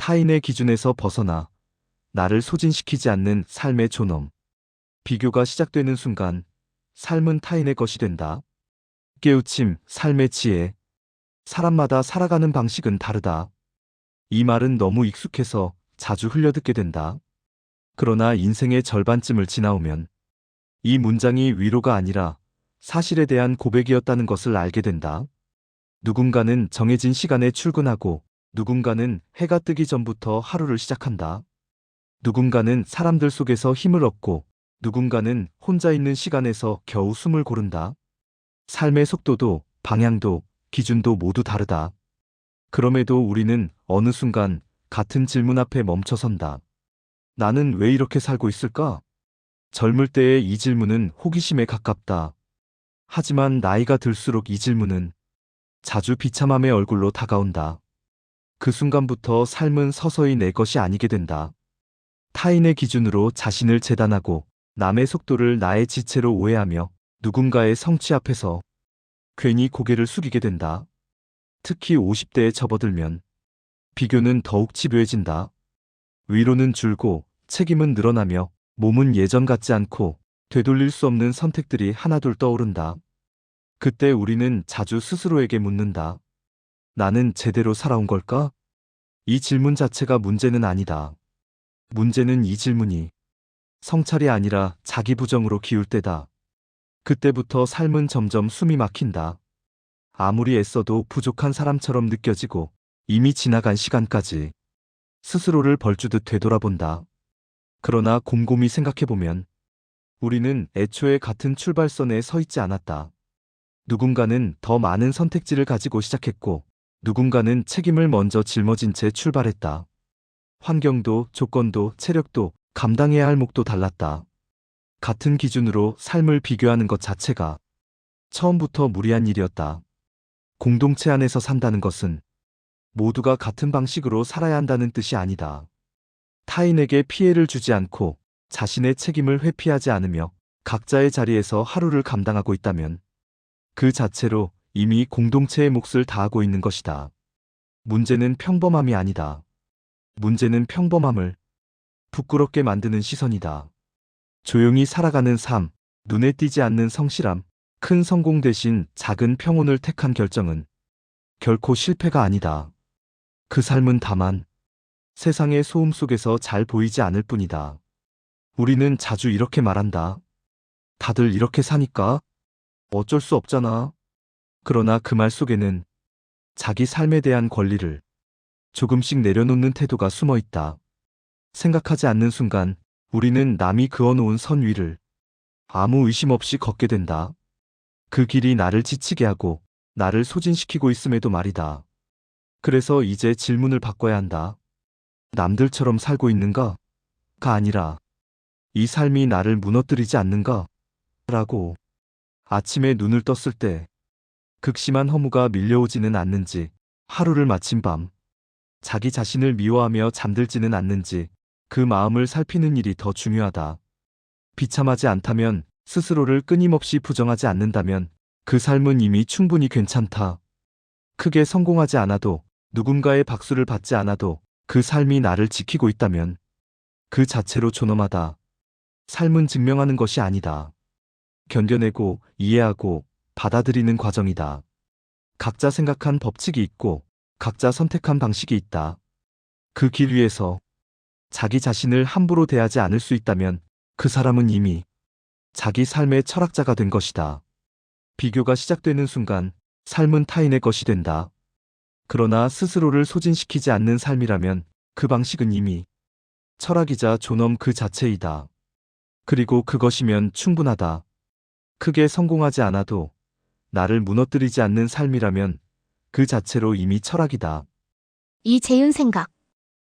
타인의 기준에서 벗어나 나를 소진시키지 않는 삶의 존엄. 비교가 시작되는 순간 삶은 타인의 것이 된다. 깨우침, 삶의 지혜. 사람마다 살아가는 방식은 다르다. 이 말은 너무 익숙해서 자주 흘려듣게 된다. 그러나 인생의 절반쯤을 지나오면 이 문장이 위로가 아니라 사실에 대한 고백이었다는 것을 알게 된다. 누군가는 정해진 시간에 출근하고 누군가는 해가 뜨기 전부터 하루를 시작한다. 누군가는 사람들 속에서 힘을 얻고 누군가는 혼자 있는 시간에서 겨우 숨을 고른다. 삶의 속도도 방향도 기준도 모두 다르다. 그럼에도 우리는 어느 순간 같은 질문 앞에 멈춰선다. 나는 왜 이렇게 살고 있을까? 젊을 때의 이 질문은 호기심에 가깝다. 하지만 나이가 들수록 이 질문은 자주 비참함의 얼굴로 다가온다. 그 순간부터 삶은 서서히 내 것이 아니게 된다. 타인의 기준으로 자신을 재단하고 남의 속도를 나의 지체로 오해하며 누군가의 성취 앞에서 괜히 고개를 숙이게 된다. 특히 50대에 접어들면 비교는 더욱 집요해진다. 위로는 줄고 책임은 늘어나며 몸은 예전 같지 않고 되돌릴 수 없는 선택들이 하나둘 떠오른다. 그때 우리는 자주 스스로에게 묻는다. 나는 제대로 살아온 걸까? 이 질문 자체가 문제는 아니다. 문제는 이 질문이 성찰이 아니라 자기 부정으로 기울 때다. 그때부터 삶은 점점 숨이 막힌다. 아무리 애써도 부족한 사람처럼 느껴지고 이미 지나간 시간까지 스스로를 벌주듯 되돌아본다. 그러나 곰곰이 생각해보면 우리는 애초에 같은 출발선에 서 있지 않았다. 누군가는 더 많은 선택지를 가지고 시작했고 누군가는 책임을 먼저 짊어진 채 출발했다. 환경도 조건도 체력도 감당해야 할 몫도 달랐다. 같은 기준으로 삶을 비교하는 것 자체가 처음부터 무리한 일이었다. 공동체 안에서 산다는 것은 모두가 같은 방식으로 살아야 한다는 뜻이 아니다. 타인에게 피해를 주지 않고 자신의 책임을 회피하지 않으며 각자의 자리에서 하루를 감당하고 있다면 그 자체로 이미 공동체의 몫을 다하고 있는 것이다. 문제는 평범함이 아니다. 문제는 평범함을 부끄럽게 만드는 시선이다. 조용히 살아가는 삶, 눈에 띄지 않는 성실함, 큰 성공 대신 작은 평온을 택한 결정은 결코 실패가 아니다. 그 삶은 다만 세상의 소음 속에서 잘 보이지 않을 뿐이다. 우리는 자주 이렇게 말한다. 다들 이렇게 사니까 어쩔 수 없잖아. 그러나 그 말 속에는 자기 삶에 대한 권리를 조금씩 내려놓는 태도가 숨어 있다. 생각하지 않는 순간 우리는 남이 그어놓은 선 위를 아무 의심 없이 걷게 된다. 그 길이 나를 지치게 하고 나를 소진시키고 있음에도 말이다. 그래서 이제 질문을 바꿔야 한다. 남들처럼 살고 있는가? 가 아니라 이 삶이 나를 무너뜨리지 않는가? 라고. 아침에 눈을 떴을 때 극심한 허무가 밀려오지는 않는지, 하루를 마친 밤 자기 자신을 미워하며 잠들지는 않는지 그 마음을 살피는 일이 더 중요하다. 비참하지 않다면, 스스로를 끊임없이 부정하지 않는다면 그 삶은 이미 충분히 괜찮다. 크게 성공하지 않아도, 누군가의 박수를 받지 않아도 그 삶이 나를 지키고 있다면 그 자체로 존엄하다. 삶은 증명하는 것이 아니다. 견뎌내고 이해하고 받아들이는 과정이다. 각자 생각한 법칙이 있고 각자 선택한 방식이 있다. 그 길 위에서 자기 자신을 함부로 대하지 않을 수 있다면 그 사람은 이미 자기 삶의 철학자가 된 것이다. 비교가 시작되는 순간 삶은 타인의 것이 된다. 그러나 스스로를 소진시키지 않는 삶이라면 그 방식은 이미 철학이자 존엄 그 자체이다. 그리고 그것이면 충분하다. 크게 성공하지 않아도 나를 무너뜨리지 않는 삶이라면 그 자체로 이미 철학이다. 이재윤 생각.